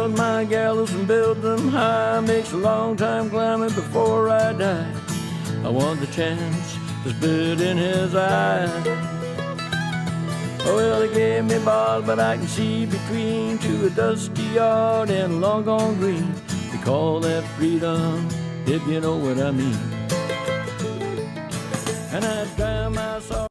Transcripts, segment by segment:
build my gallows and build them high. Makes a long time climbing before I die. I want the chance to spit in his eye. Oh, well, they gave me bars, but I can see between to a dusty yard and a long gone green. They call that freedom, if you know what I mean. And I drive my sorrow.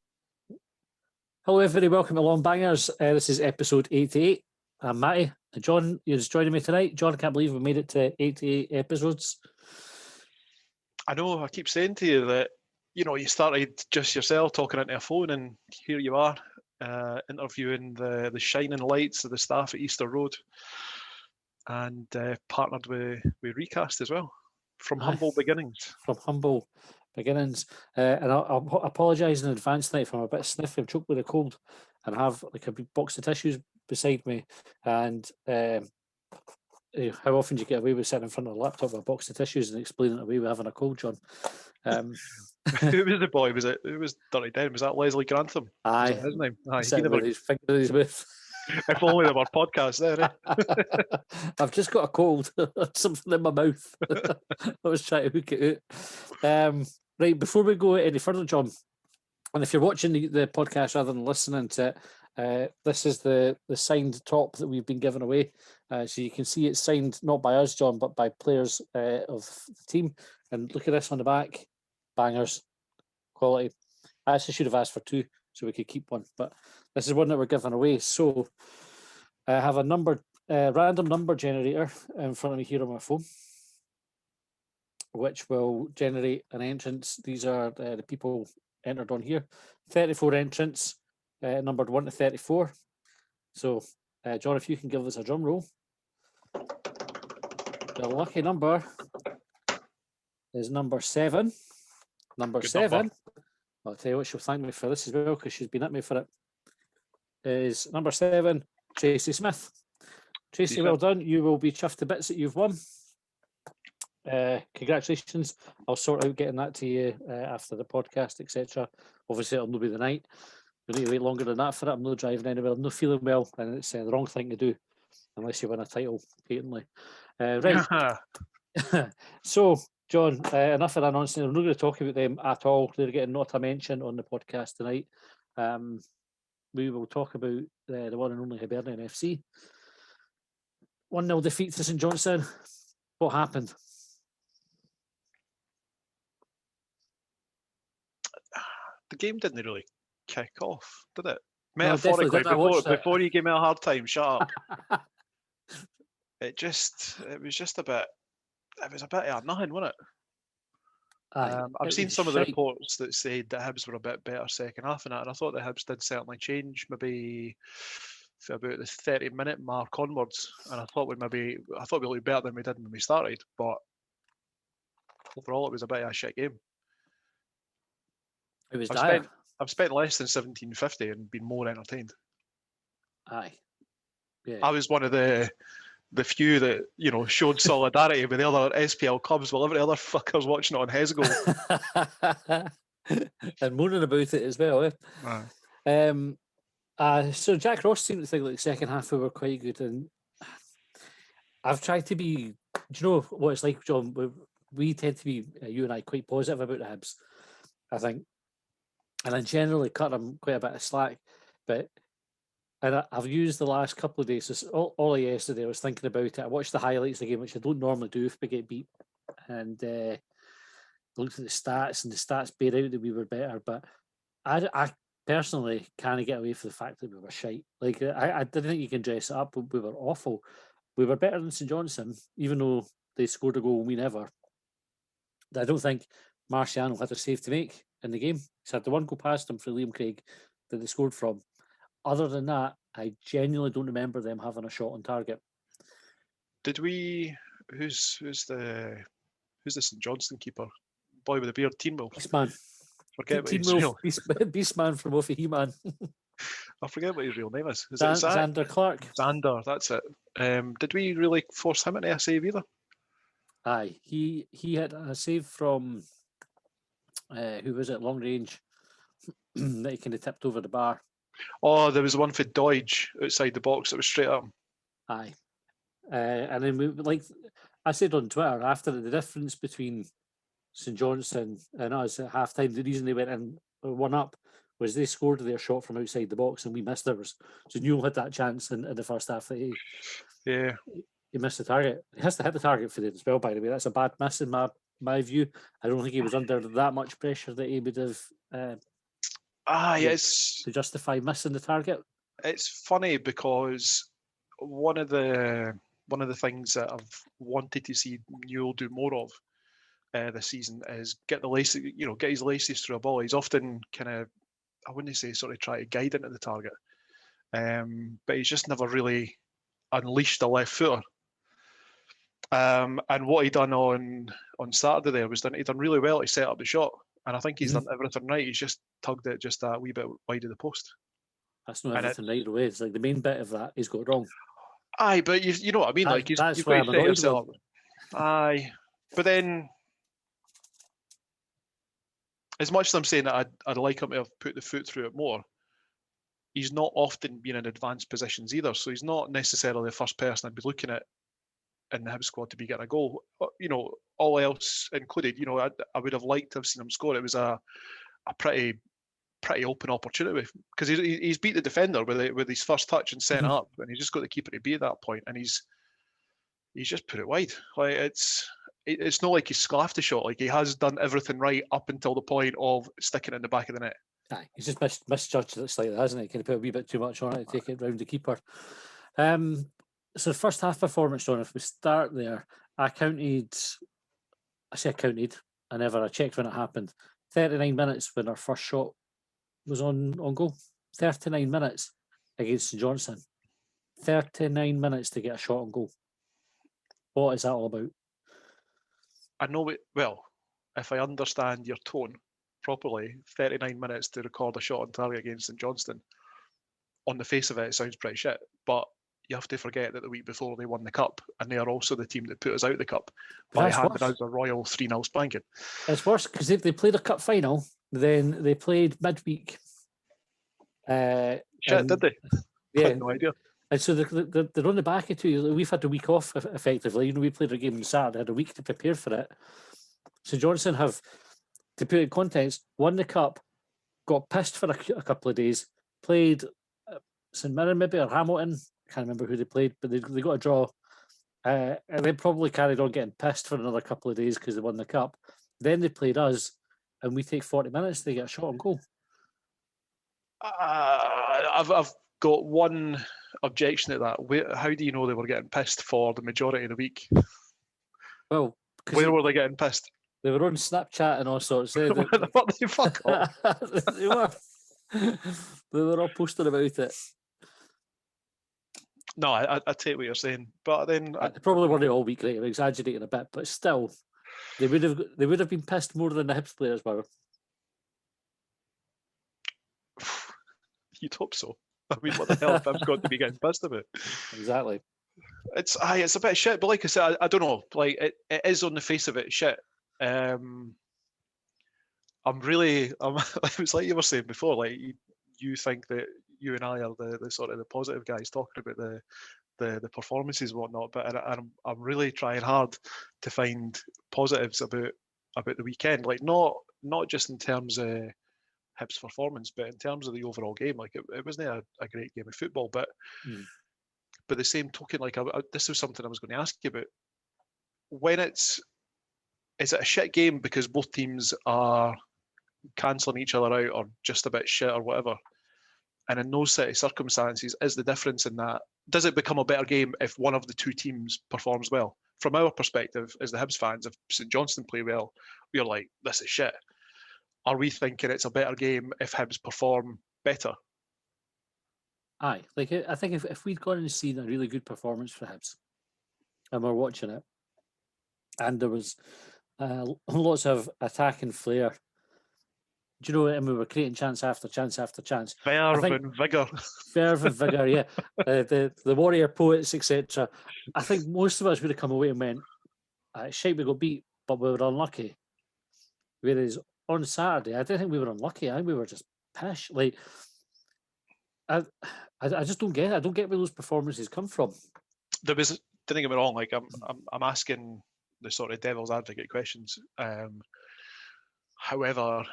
Hello, everybody. Welcome to Longbangers. This is episode 88. I'm Matty. John is joining me tonight. John, I can't believe we made it to 88 episodes. I know. I keep saying to you that, you know, you started just yourself talking into a phone, and here you are, interviewing the shining lights of the staff at Easter Road, and partnered with Recast as well, from humble beginnings. From humble beginnings. And I'll apologise in advance tonight if I'm a bit sniffy. I'm choked with a cold and have like a big box of tissues beside me. And how often do you get away with sitting in front of a laptop with a box of tissues and explaining away with having a cold, John? Who was the boy? Was it? Who was Dirty Den? Was that Leslie Grantham? Aye, was his name. Aye, he never... with his finger in his mouth. If only there were podcasts there. Eh? I've just got a cold. Something in my mouth. I was trying to hook it out. Right, before we go any further, John, and if you're watching the podcast rather than listening to it, this is the signed top that we've been giving away. So you can see it's signed not by us, John, but by players of the team. And look at this on the back. Bangers. Quality. I actually should have asked for two so we could keep one, but this is one that we're giving away. So I have a random number generator in front of me here on my phone, which will generate an entrance. These are the people entered on here. 34 entrants, numbered 1 to 34. So, John, if you can give us a drum roll. The lucky number is number 7. Number Good 7. Number. I'll tell you what, she'll thank me for this as well because she's been at me for it. Is number 7, Tracy Smith. Tracy, well done. You will be chuffed to bits that you've won. Congratulations. I'll sort out getting that to you after the podcast, etc. Obviously, it'll not be the night. You'll need to wait longer than that for it. I'm not driving anywhere. I'm not feeling well, and it's the wrong thing to do unless you win a title patently. Right. So, John, enough of that nonsense. I'm not going to talk about them at all. They're getting not a mention on the podcast tonight. We will talk about the one and only Hibernian FC. 1-0 defeat to St Johnstone. What happened? The game didn't really kick off, did it? No, Metaphorically, before you gave me a hard time, shut up. It was a bit of nothing, wasn't it? I've seen some of the reports that said that Hibs were a bit better second half in that, and I thought the Hibs did certainly change, maybe for about the 30-minute mark onwards, and I thought we looked better than we did when we started, but overall it was a bit of a shit game. It was dire. I've spent less than $17.50 and been more entertained. Aye. Yeah. I was one of the few that, you know, showed solidarity with the other SPL clubs while every other fucker's watching it on Hesgo. And moaning about it as well, eh? So Jack Ross seemed to think like the second half we were quite good, and I've tried to be, do you know what it's like, John? We tend to be, you and I, quite positive about the Hibs, I think. And I generally cut them quite a bit of slack, and I've used the last couple of days. So all of yesterday, I was thinking about it. I watched the highlights of the game, which I don't normally do if we get beat, and looked at the stats, and the stats bear out that we were better. But I personally can't get away from the fact that we were shite. Like I didn't think you can dress it up, but we were awful. We were better than St Johnstone, even though they scored a goal and we never. I don't think Marciano had a save to make in the game. He had the one go past him for Liam Craig that they scored from. Other than that, I genuinely don't remember them having a shot on target. Did we? Who's the St Johnstone keeper? Boy with the beard, Teen Wolf. Beastman. Forget what his real. Beastman from Off He-Man. I forget what his real name is. Is it Xander Xander Clark? Xander, that's it. Did we really force him into a save either? Aye, he had a save from who was it? Long range that he kind of tipped over the bar. Oh, there was one for Deutsch outside the box that was straight up. Aye. And then like I said on Twitter after the difference between St Johnstone and us at halftime, the reason they went in 1-up was they scored their shot from outside the box and we missed ours. So Newell had that chance in the first half that he missed the target. He has to hit the target for it as well, by the way. That's a bad miss in my view. I don't think he was under that much pressure that he would have to justify missing the target. It's funny because one of the things that I've wanted to see Newell do more of this season is get his laces through a ball. He's often kind of, I wouldn't say sort of try to guide into the target, but he's just never really unleashed a left footer. And what he done on Saturday there was he done really well to set up the shot, and I think he's done everything right. He's just tugged it just a wee bit wide of the post. That's not everything right away. It's like the main bit of that he's got wrong. Aye, but you know what I mean. Like you've got to set yourself up. Aye, but then as much as I'm saying that I'd like him to have put the foot through it more, he's not often been in advanced positions either. So he's not necessarily the first person I'd be looking at in the Hibs squad to be getting a goal. All else included, I would have liked to have seen him score. It was a pretty open opportunity because he's beat the defender with his first touch and set it up, and he's just got the keeper to be at that point, and he's just put it wide. Like it's not like he's sclaffed the shot. Like he has done everything right up until the point of sticking it in the back of the net. Aye, he's just misjudged it slightly, hasn't he? Can he put a wee bit too much on it to take it round the keeper? So the first half performance, John, if we start there, I counted, I checked when it happened, 39 minutes when our first shot was on goal. 39 minutes against St Johnstone. 39 minutes to get a shot on goal. What is that all about? I know it well. If I understand your tone properly, 39 minutes to record a shot on target against St Johnstone, on the face of it, it sounds pretty shit. But you have to forget that the week before they won the cup, and they are also the team that put us out of the cup by handing out a royal 3-0 spanking. It's worse because they played a cup final, then they played midweek. Did they? Yeah, I had no idea. And so they're on the back of two. We've had a week off effectively. We played a game on Saturday, had a week to prepare for it. So Johnstone have, to put it in context, won the cup, got pissed for a couple of days, played St Mirren maybe or Hamilton. Can't remember who they played, but they got a draw. And they probably carried on getting pissed for another couple of days because they won the cup. Then they played us, and we take 40 minutes to get a shot on goal. I've got one objection to that. How do you know they were getting pissed for the majority of the week? Well, where were they getting pissed? They were on Snapchat and all sorts. They fuck off. They were. They were all posting about it. No, I take what you're saying, but then they probably weren't all week, right? I'm exaggerating a bit, but still, they would have been pissed more than the Hibs players were. You'd hope so. I mean, what the hell have Hibs got to be getting pissed about? Exactly. It's a bit shit, but like I said, I don't know. Like it is on the face of it shit. It was like you were saying before. Like you think that you and I are the sort of the positive guys talking about the performances and whatnot, but I'm really trying hard to find positives about the weekend. Like not just in terms of Hibs' performance, but in terms of the overall game. Like it wasn't a great game of football, but by the same token, like this was something I was going to ask you about. When is it a shit game because both teams are cancelling each other out or just a bit shit or whatever? And in those set of circumstances, is the difference in that, does it become a better game if one of the two teams performs well? From our perspective, as the Hibs fans, if St Johnstone play well, we're like, this is shit. Are we thinking it's a better game if Hibs perform better? Aye. Like, I think if we'd gone and seen a really good performance for Hibs, and we're watching it, and there was lots of attack and flair, do you know, and we were creating chance after chance after chance. Verve and vigour. Verve and vigour, yeah. The warrior poets, etc. I think most of us would have come away and went, shite, we got beat, but we were unlucky. Whereas on Saturday, I didn't think we were unlucky. I think we were just pish. Like, I just don't get it. I don't get where those performances come from. There Don't get me wrong. Like I'm asking the sort of devil's advocate questions. However,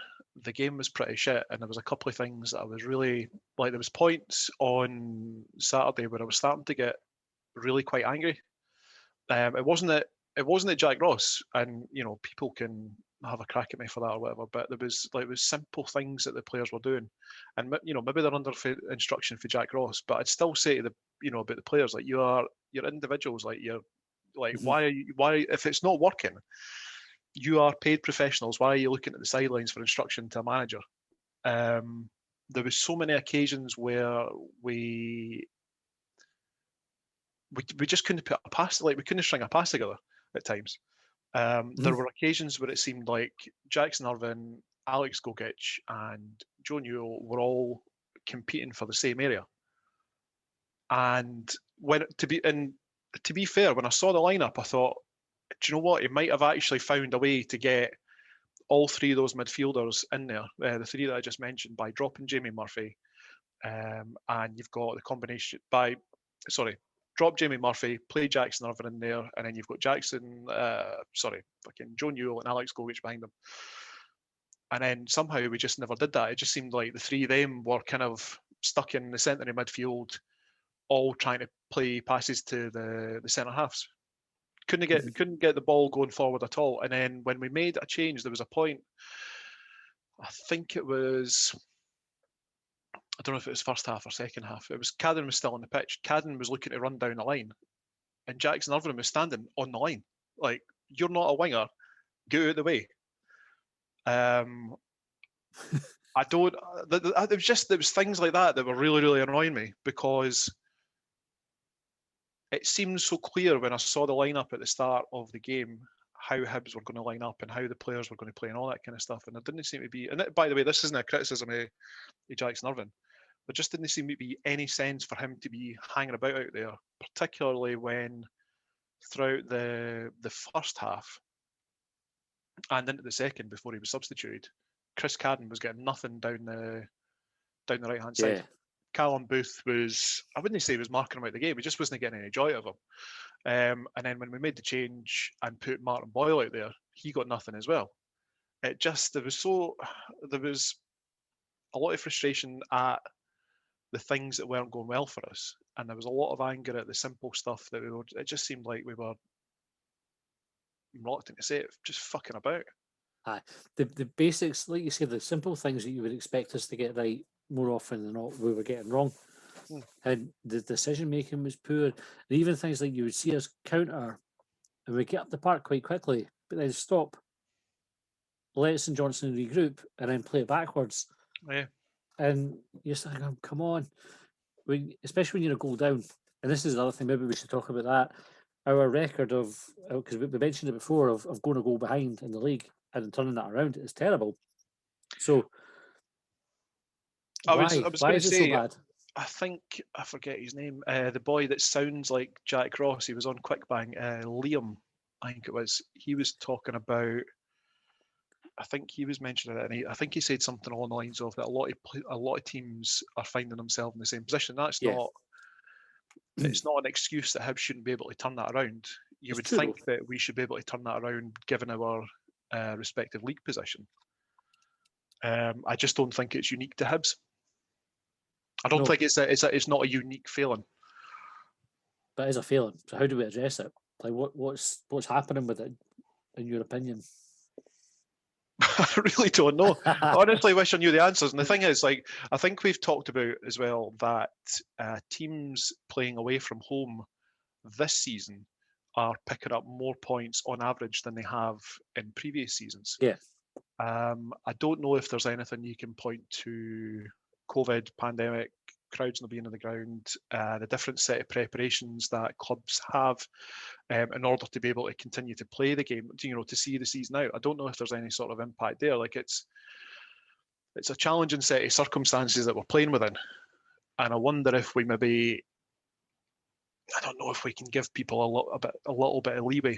the game was pretty shit, and there was a couple of things that I was really like. There was points on Saturday where I was starting to get really quite angry. It wasn't at Jack Ross, and people can have a crack at me for that or whatever. But it was simple things that the players were doing, and maybe they're under instruction for Jack Ross. But I'd still say to about the players, like you're individuals, like you're like why if it's not working, you are paid professionals. Why are you looking at the sidelines for instruction to a manager? There was so many occasions where we just couldn't put a pass, like we couldn't string a pass together at times. There were occasions where it seemed like Jackson Irvine, Alex Gogic, and Joe Newell were all competing for the same area. And to be fair, when I saw the lineup, I thought, do you know what? He might have actually found a way to get all three of those midfielders in there, the three that I just mentioned, by dropping Jamie Murphy, and you've got the combination drop Jamie Murphy, play Jackson Irvine in there, and then you've got Joe Newell and Alex Gogic behind them. And then somehow we just never did that. It just seemed like the three of them were kind of stuck in the centre of midfield, all trying to play passes to the centre halves. Couldn't get the ball going forward at all. And then when we made a change, there was a point, I think it was, I don't know if it was first half or second half. It was Cadden was still on the pitch. Cadden was looking to run down the line, and Jackson Irvine was standing on the line. Like, you're not a winger. Get out of the way. There was things like that were really, really annoying me, because it seemed so clear when I saw the lineup at the start of the game how Hibs were going to line up and how the players were going to play and all that kind of stuff. And there didn't seem to be, and by the way, this isn't a criticism of Jackson Irvine, there just didn't seem to be any sense for him to be hanging about out there, particularly when throughout the first half and into the second, before he was substituted, Chris Cadden was getting nothing down the right hand side. Callum Booth was, I wouldn't say he was marking him out of the game, he just wasn't getting any joy out of him. And then when we made the change and put Martin Boyle out there, he got nothing as well. There was a lot of frustration at the things that weren't going well for us, and there was a lot of anger at the simple stuff that it just seemed like we were, I'm reluctant to say it, just fucking about. The basics, like you say, the simple things that you would expect us to get right more often than not, we were getting wrong. And the decision making was poor. And even things like you would see us counter and we get up the park quite quickly, but then stop, let us and Johnstone regroup, and then play it backwards. Yeah. And you're saying, oh, come on. Especially when you're a goal down. And this is the other thing, maybe we should talk about that. Our record of, because we mentioned it before, of going a goal behind in the league and turning that around is terrible. So, why is it so bad? I think, I forget his name, the boy that sounds like Jack Ross, he was on Quickbang, Liam, I think it was. He was talking about, I think he was mentioning it, and I think he said something along the lines of that a lot of teams are finding themselves in the same position. That's not, it's not an excuse that Hibs shouldn't be able to turn that around. You would think that we should be able to turn that around given our respective league position. I just don't think it's unique to Hibs. I don't think it's not a unique failing. But it is a failing. So how do we address it? Like what's happening with it, in your opinion? I really don't know. I honestly wish I knew the answers. And the thing is, like, I think we've talked about as well that teams playing away from home this season are picking up more points on average than they have in previous seasons. Yeah. I don't know if there's anything you can point to. COVID, pandemic, crowds not being on the ground, the different set of preparations that clubs have in order to be able to continue to play the game, to see the season out. I don't know if there's any sort of impact there. Like, it's a challenging set of circumstances that we're playing within, and I wonder if we maybe, I don't know if we can give people a little bit of leeway.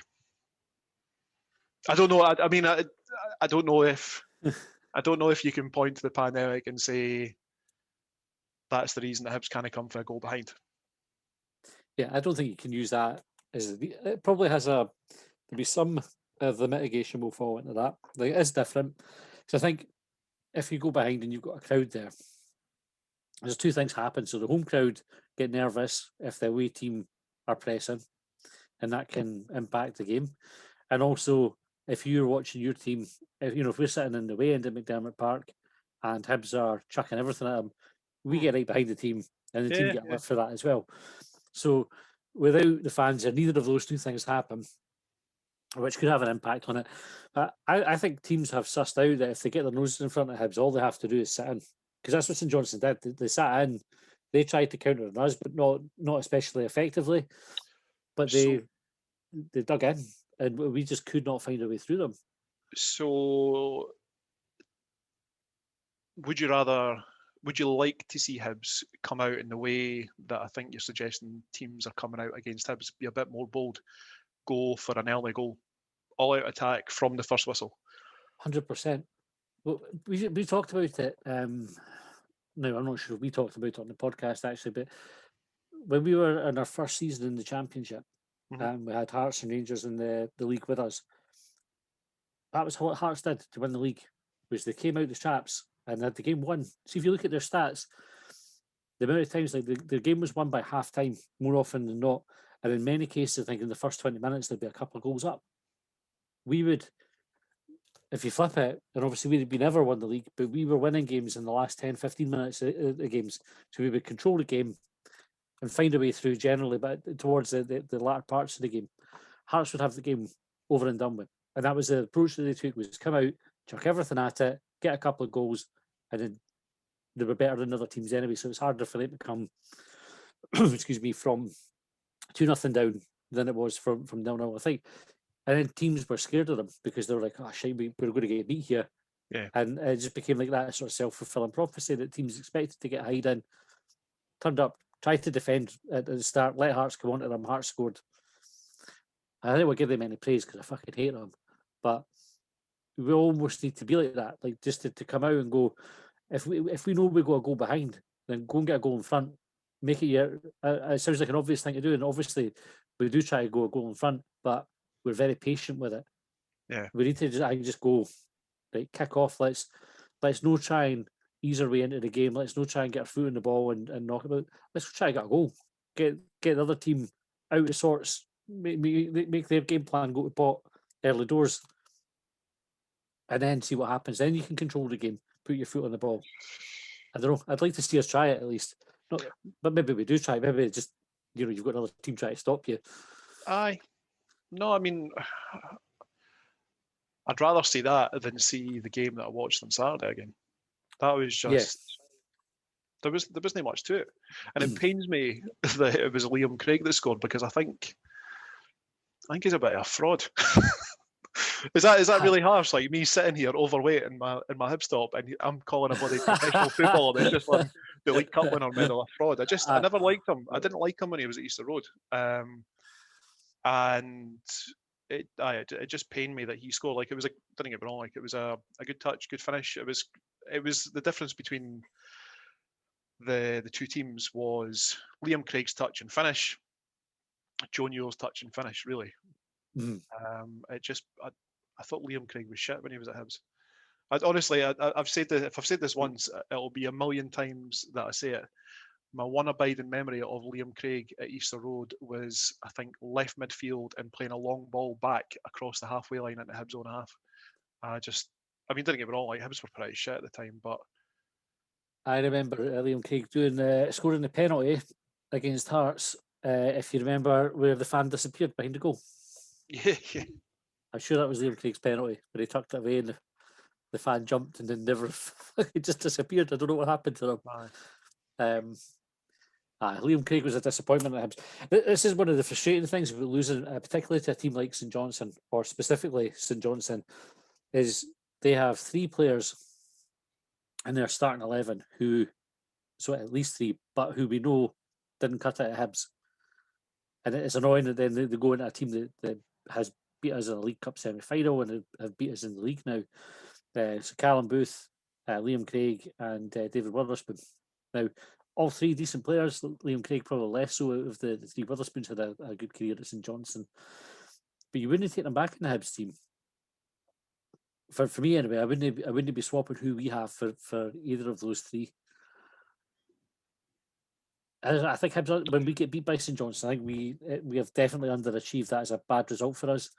I don't know. I mean, I don't know if I don't know if you can point to the pandemic and say that's the reason that Hibs can't come for a goal behind. Yeah, I don't think you can use that it probably has there'll be some of the mitigation will fall into that. Like, it is different. So I think if you go behind and you've got a crowd there, there's two things happen. So the home crowd get nervous if the away team are pressing, and that can impact the game. And also, if you're watching your team, if we're sitting in the way end at McDermott Park and Hibs are chucking everything at them, we get right behind the team, and the team get a lift for that as well. So without the fans, neither of those two things happen, which could have an impact on it. But I think teams have sussed out that if they get their noses in front of Hibs, all they have to do is sit in, because that's what St Johnstone did. They sat in, they tried to counter on us, but not especially effectively. But they dug in, and we just could not find a way through them. So, would you like to see Hibs come out in the way that I think you're suggesting teams are coming out against Hibs, be a bit more bold, go for an early goal, all-out attack from the first whistle? 100%. Well, we talked about it. Now, I'm not sure if we talked about it on the podcast, actually, but when we were in our first season in the Championship, we had Hearts and Rangers in the league with us. That was what Hearts did to win the league, was they came out the traps and had the game won. See, if you look at their stats, the amount of times their game was won by half time more often than not, and in many cases, I think in the first 20 minutes there'd be a couple of goals up. We would, if you flip it, and obviously we never won the league, but we were winning games in the last 10, 15 minutes of the games. So we would control the game and find a way through generally, but towards the latter parts of the game, Hearts would have the game over and done with. And that was the approach that they took, was come out, chuck everything at it, get a couple of goals, and then they were better than other teams anyway. So it's harder for them to come, excuse me, from 2-0 down than it was from 0-0, I think. And then teams were scared of them because they were like, oh, shit, we're going to get beat here. Yeah. And it just became like that sort of self-fulfilling prophecy that teams expected to get hide in, turned up, tried to defend at the start, let Hearts come onto them, Hearts scored. I don't want to give them any praise because I fucking hate them. But we almost need to be like that, like just to come out and go, if we know we got a goal behind, then go and get a goal in front. Make it your, it sounds like an obvious thing to do, and obviously we do try to go a goal in front, but we're very patient with it. Yeah. We need to just go, like, kick off. Let's no try and ease our way into the game. Let's no try and get our foot in the ball and knock it out. Let's try and get a goal. Get the other team out of sorts. Make their game plan go to pot early doors, and then see what happens. Then you can control the game, put your foot on the ball. I don't know. I'd like to see us try it at least. Not, but maybe we do try. Maybe it's just, you've got another team trying to stop you. Aye. No, I mean, I'd rather see that than see the game that I watched on Saturday again. That was just, there wasn't much to it. And it pains me that it was Liam Craig that scored, because I think he's a bit of a fraud. Is that really harsh? Like me sitting here overweight in my Hibs top, and I'm calling a bloody professional footballer that's just won the League Cup winner medal a fraud. I never liked him. I didn't like him when he was at Easter Road. And it just pained me that he scored. Like, it was didn't get me wrong, like it was a good touch, good finish. It was the difference between the two teams was Liam Craig's touch and finish, Joe Neal's touch and finish, really. I thought Liam Craig was shit when he was at Hibs. Honestly, I've said that if I've said this once, it'll be a million times that I say it. My one abiding memory of Liam Craig at Easter Road was, I think, left midfield and playing a long ball back across the halfway line into Hibs own half. Didn't get me wrong, like, Hibs were pretty shit at the time, but I remember Liam Craig scoring the penalty against Hearts. If you remember, where the fan disappeared behind the goal. Yeah. I'm sure that was Liam Craig's penalty, but he tucked it away and the fan jumped and then never, it just disappeared. I don't know what happened to him. Liam Craig was a disappointment at Hibs. This is one of the frustrating things about losing, particularly to a team like St Johnstone, or specifically St Johnstone, is they have 3 players in their starting 11 so at least 3, but who we know didn't cut it at Hibs. And it's annoying that then they go into a team that has beat us in a League Cup semi-final and have beat us in the league now. So Callum Booth, Liam Craig and David Witherspoon. Now, all three decent players. Liam Craig probably less so out of the three. Witherspoon's had a good career at St Johnstone. But you wouldn't take them back in the Hibs team. For me anyway, I wouldn't be swapping who we have for either of those three. I think Hibs, when we get beat by St Johnstone, I think we have definitely underachieved. That is a bad result for us.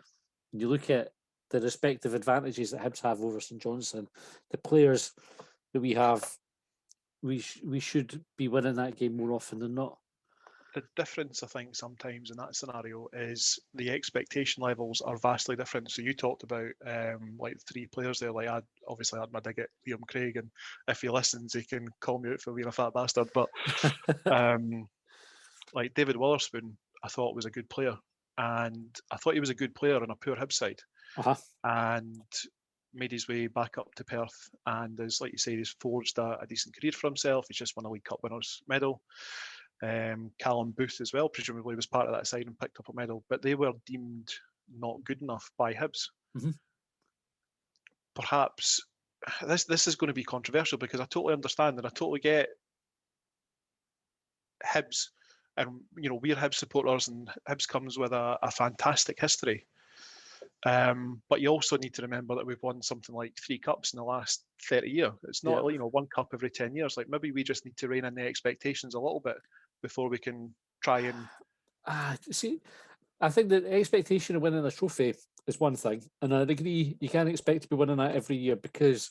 When you look at the respective advantages that Hibs have over St Johnstone, the players that we have, we should be winning that game more often than not. The difference, I think, sometimes in that scenario is the expectation levels are vastly different. So you talked about like three players there. Like I obviously had my dig at Liam Craig, and if he listens, he can call me out for being a fat bastard. But like David Witherspoon, I thought was a good player, and I thought he was a good player on a poor Hibs side, and made his way back up to Perth, and as like you say, he's forged a decent career for himself. He's just won a League Cup winners' medal. Callum Booth as well, presumably was part of that side and picked up a medal, but they were deemed not good enough by Hibs. Perhaps this is going to be controversial because I totally understand and I totally get Hibs, and we're Hibs supporters, and Hibs comes with a fantastic history. But you also need to remember that we've won something like 3 cups in the last 30 years. It's not like 1 cup every 10 years. Like maybe we just need to rein in the expectations a little bit before we can try and. See, I think the expectation of winning a trophy is one thing, and I agree you can't expect to be winning that every year because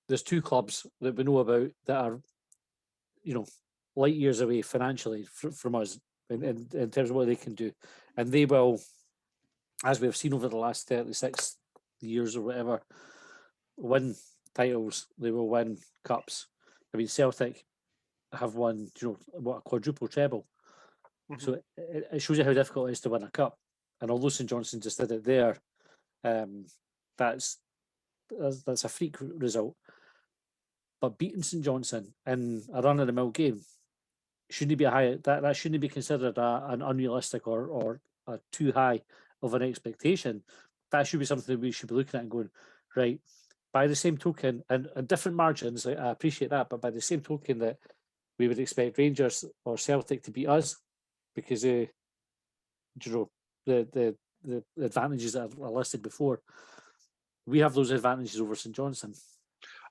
there's 2 clubs that we know about that are, light years away financially from us in terms of what they can do, and they will, as we've seen over the last 36 years or whatever, win titles. They will win cups. I mean, Celtic have won, a quadruple treble. So it shows you how difficult it is to win a cup. And although St Johnstone just did it there, that's a freak result. But beating St Johnstone in a run-of-the-mill game shouldn't be that shouldn't be considered an unrealistic or a too high of an expectation. That should be something that we should be looking at and going, right, by the same token, and different margins, I appreciate that, but by the same token that we would expect Rangers or Celtic to beat us because the advantages that are listed before, we have those advantages over St Johnstone.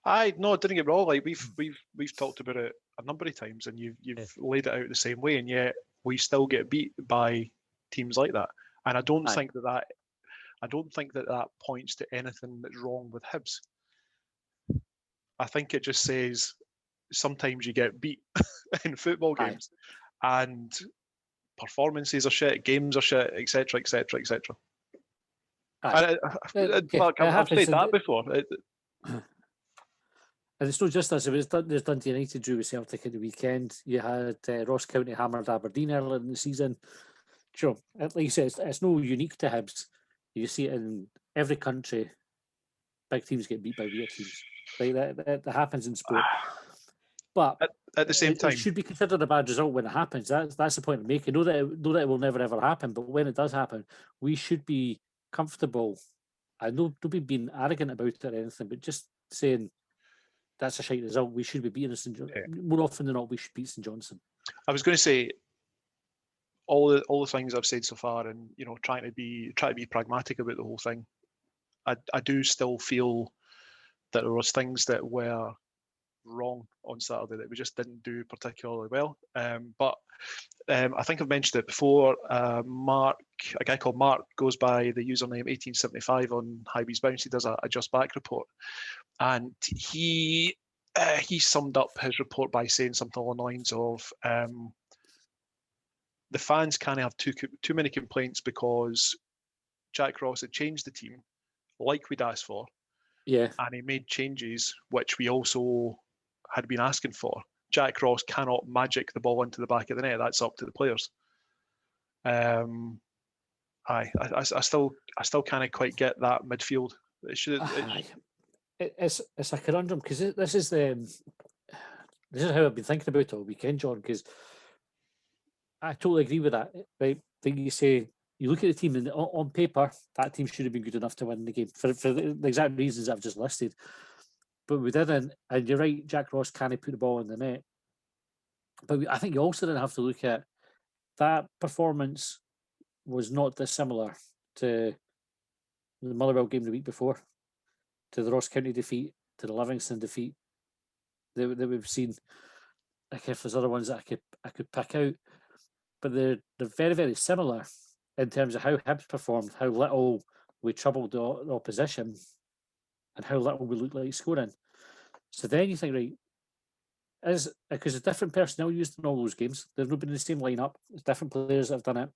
No, didn't get wrong. Like we've talked about it a number of times, and you've laid it out the same way, and yet we still get beat by teams like that. And I don't think that points to anything that's wrong with Hibs. I think it just says sometimes you get beat in football games, and performances are shit, games are shit, etc., etc., etc. I've said that before. And it's not just this. It was there's Dundee United drew with Celtic at the weekend. You had Ross County hammered Aberdeen earlier in the season. Sure, at least it's no unique to Hibs. You see it in every country. Big teams get beat by weaker teams. Like that happens in sport. But at the same time, it should be considered a bad result when it happens. That's the point I'm making. Know that it will never ever happen, but when it does happen, we should be comfortable. I know don't be being arrogant about it or anything, but just saying that's a shite result. We should be beating St Johnstone more often than not. We should beat St Johnstone. I was going to say all the things I've said so far, and try to be pragmatic about the whole thing. I do still feel that there was things that were wrong on Saturday that we just didn't do particularly well. But I think I've mentioned it before. A guy called Mark goes by the username 1875 on Hibs Bounce. He does a just back report, and he summed up his report by saying something along the lines of the fans can't have too many complaints because Jack Ross had changed the team like we'd asked for. Yeah. And he made changes which we also had been asking for. Jack Ross cannot magic the ball into the back of the net. That's up to the players. I still can't quite get that midfield. It's a conundrum because this is how I've been thinking about it all weekend, John. Because I totally agree with that. Right? Then you say you look at the team, and on paper, that team should have been good enough to win the game for the exact reasons I've just listed. But we didn't, and you're right. Jack Ross can't put the ball in the net. But I think you also then have to look at that performance was not dissimilar to the Motherwell game the week before, to the Ross County defeat, to the Livingston defeat that we've seen. Like if there's other ones that I could pick out, but they're very, very similar in terms of how Hibs performed, how little we troubled the opposition, and how little we looked like scoring. So then you think, right, is because there's different personnel used in all those games. They've not been in the same lineup. There's different players that have done it.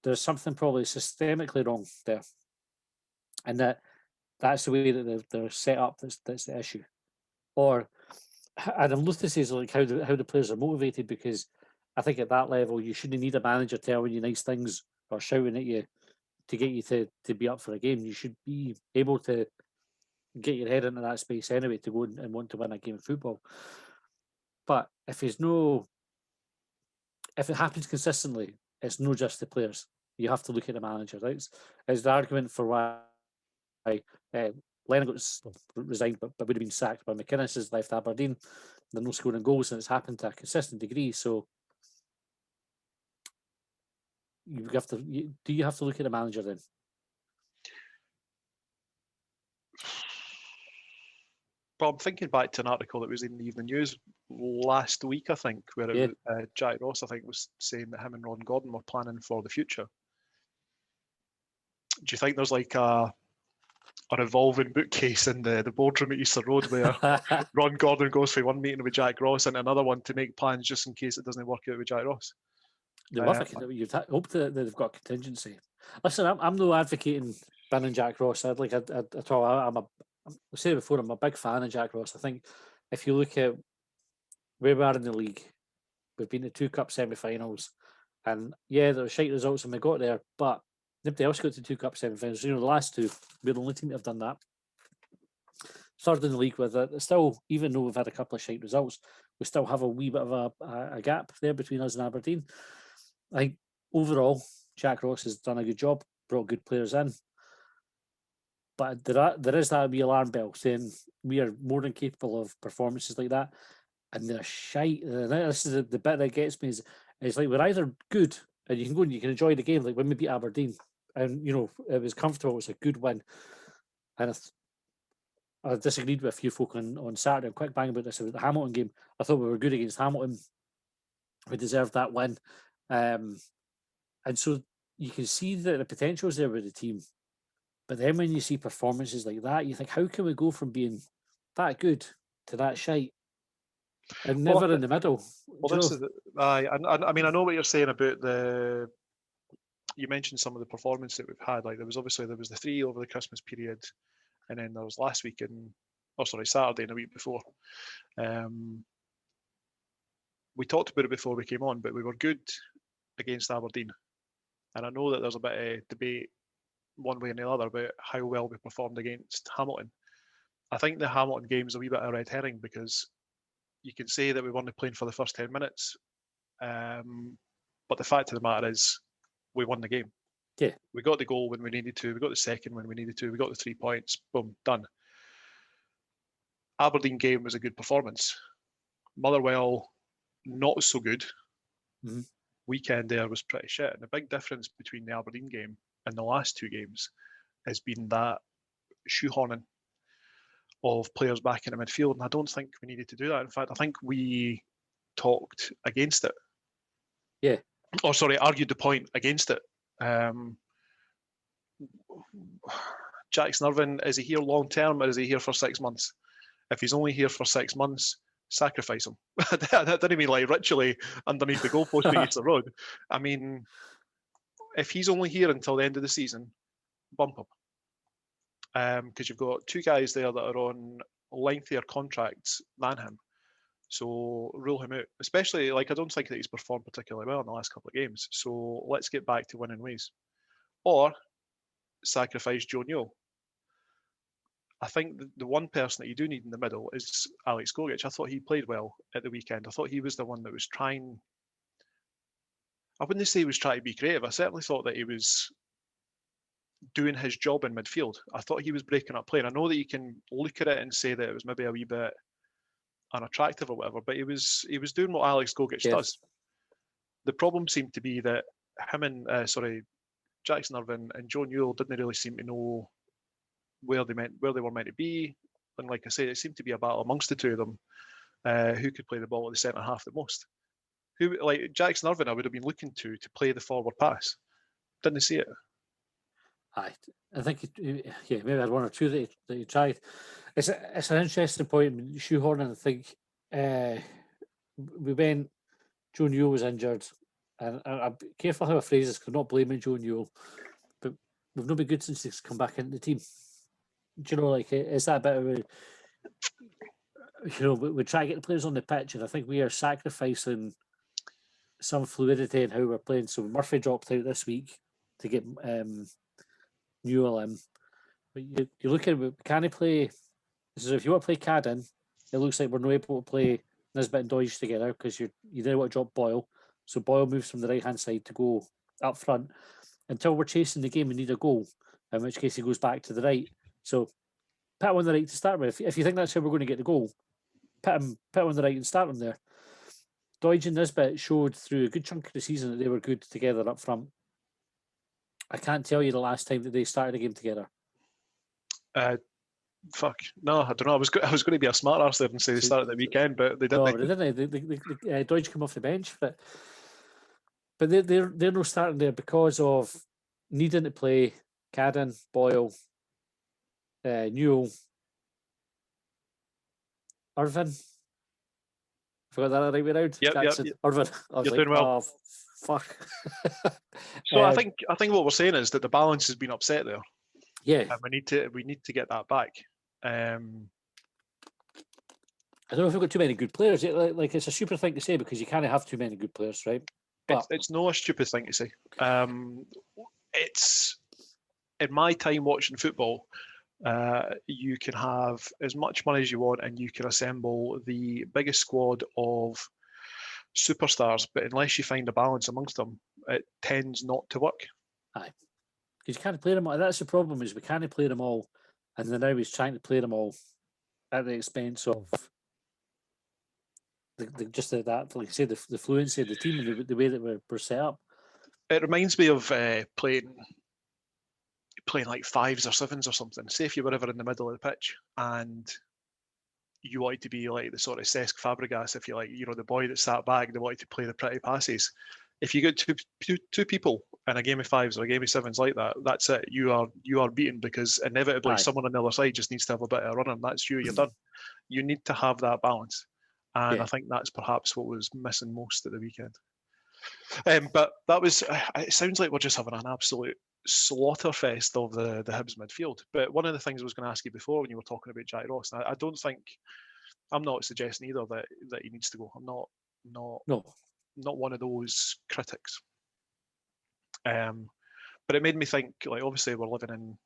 There's something probably systemically wrong there, and that's the way that they're set up. That's the issue. Or, and I'm loath to say is like how the players are motivated, because I think at that level you shouldn't need a manager telling you nice things or shouting at you to get you to be up for a game. You should be able to get your head into that space anyway to go and want to win a game of football. But if it happens consistently, it's not just the players. You have to look at the manager. Right? It's the argument for why Lennon got resigned, but would have been sacked. But McInnes has left Aberdeen. They're not scoring goals, and it's happened to a consistent degree. So you have to. Do you have to look at the manager then? Well, I'm thinking back to an article that was in the Evening News last week, I think, where it was, Jack Ross, I think, was saying that him and Ron Gordon were planning for the future. Do you think there's like a revolving bookcase in the boardroom at Easter Road where Ron Gordon goes for one meeting with Jack Ross and another one to make plans just in case it doesn't work out with Jack Ross? You'd hope that they've got contingency. Listen, I'm no advocating banning Jack Ross. At all. I said before, I'm a big fan of Jack Ross. I think if you look at where we are in the league, we've been to 2 cup semi-finals, and there were shite results when we got there, but nobody else got to 2 cup semi-finals. The last 2, we're the only team that have done that. Third in the league with it. Still, even though we've had a couple of shite results, we still have a wee bit of a gap there between us and Aberdeen. I think overall, Jack Ross has done a good job, brought good players in. But there is that wee alarm bell saying we are more than capable of performances like that, and they're shite. This is the bit that gets me is like we're either good and you can go and you can enjoy the game, like when we beat Aberdeen, and it was comfortable, it was a good win. And I disagreed with a few folk on Saturday. Quick bang about this about the Hamilton game. I thought we were good against Hamilton. We deserved that win, and so you can see that the potential is there with the team. But then when you see performances like that, you think, how can we go from being that good to that shite? And never in the middle. Well, this is I mean, I know what you're saying about you mentioned some of the performances that we've had. Like there was the 3 over the Christmas period, and then there was last week Saturday and the week before. We talked about it before we came on, but we were good against Aberdeen. And I know that there's a bit of debate one way and the other about how well we performed against Hamilton. I think the Hamilton game is a wee bit of a red herring, because you can say that we weren't playing for the first 10 minutes, but the fact of the matter is we won the game. Yeah. We got the goal when we needed to, we got the second when we needed to, we got the 3 points, boom, done. Aberdeen game was a good performance. Motherwell, not so good. Mm-hmm. Weekend there was pretty shit. And the big difference between the Aberdeen game and the last 2 games has been that shoehorning of players back in the midfield, and I don't think we needed to do that. In fact, I think we talked against it. Yeah. Or sorry, argued the point against it. Jackson Irvine, is he here long term or is he here for 6 months? If he's only here for 6 months, sacrifice him. I didn't mean like ritually underneath the goalpost at Easter Road. I mean, if he's only here until the end of the season, bump him. Because you've got 2 guys there that are on lengthier contracts than him. So rule him out. Especially, I don't think that he's performed particularly well in the last couple of games. So let's get back to winning ways. Or sacrifice Joe Newell. I think the one person that you do need in the middle is Alex Gogic. I thought he played well at the weekend. I thought he was the one that was trying... I wouldn't say he was trying to be creative. I certainly thought that he was doing his job in midfield. I thought he was breaking up play. And I know that you can look at it and say that it was maybe a wee bit unattractive or whatever, but he was doing what Alex Gogic does. The problem seemed to be that him and Jackson Irvine and Joe Newell didn't really seem to know where they were meant to be. And like I say, it seemed to be a battle amongst the two of them, who could play the ball at the centre half the most. Who, like Jackson Irvine, I would have been looking to play the forward pass. Didn't see it. I think maybe I had one or two that he tried. It's an interesting point. Shoehorning, I think we went. Joe Newell was injured, and I'm careful how I phrase this because I'm not blaming Joe Newell, but we've not been good since he's come back into the team. Do you know, like, is that a bit of a, we try to get the players on the pitch, and I think we are sacrificing some fluidity in how we're playing. So Murphy dropped out this week to get Newell in. But you look at it, can he play? So if you want to play Cadden, it looks like we're not able to play Nisbet and Doidge together because you didn't want to drop Boyle. So Boyle moves from the right-hand side to go up front. Until we're chasing the game and need a goal, in which case he goes back to the right. So put him on the right to start with. If you think that's how we're going to get the goal, put him on the right and start him there. Doidge and Nisbet showed through a good chunk of the season that they were good together up front. I can't tell you the last time that they started a game together. No, I don't know. I was going to be a smart arse there and say they started the weekend, but they didn't. No, they didn't. Doidge came off the bench, but they're not starting there because of needing to play Cadden, Boyle, Newell, Irvine. Forgot that right way around. Yep. Irvine. You're doing well. Oh, fuck. So I think what we're saying is that the balance has been upset there. Yeah, and we need to get that back. I don't know if we've got too many good players. Like it's a stupid thing to say because you can't have too many good players, right? But it's not a stupid thing to say. It's in my time watching football, you can have as much money as you want and you can assemble the biggest squad of superstars, but unless you find a balance amongst them, it tends not to work. Aye. Because you can't play them all. That's the problem, is we can't play them all. And then now he's trying to play them all at the expense of that, like I say, the fluency of the team and the way that we're set up. It reminds me of playing like fives or sevens or something. Say if you were ever in the middle of the pitch and you wanted to be like the sort of Cesc Fabregas, if you like, the boy that sat back, they wanted to play the pretty passes. If you get two people in a game of fives or a game of sevens like that, that's it. You are beaten because inevitably someone on the other side just needs to have a bit of running. That's you're done. You need to have that balance. And I think that's perhaps what was missing most at the weekend. But that was, it sounds like we're just having an absolute slaughter fest of the Hibs midfield. But one of the things I was going to ask you before when you were talking about Jack Ross, I don't think, I'm not suggesting either that he needs to go. I'm not one of those critics. But it made me think, like, obviously we're living in,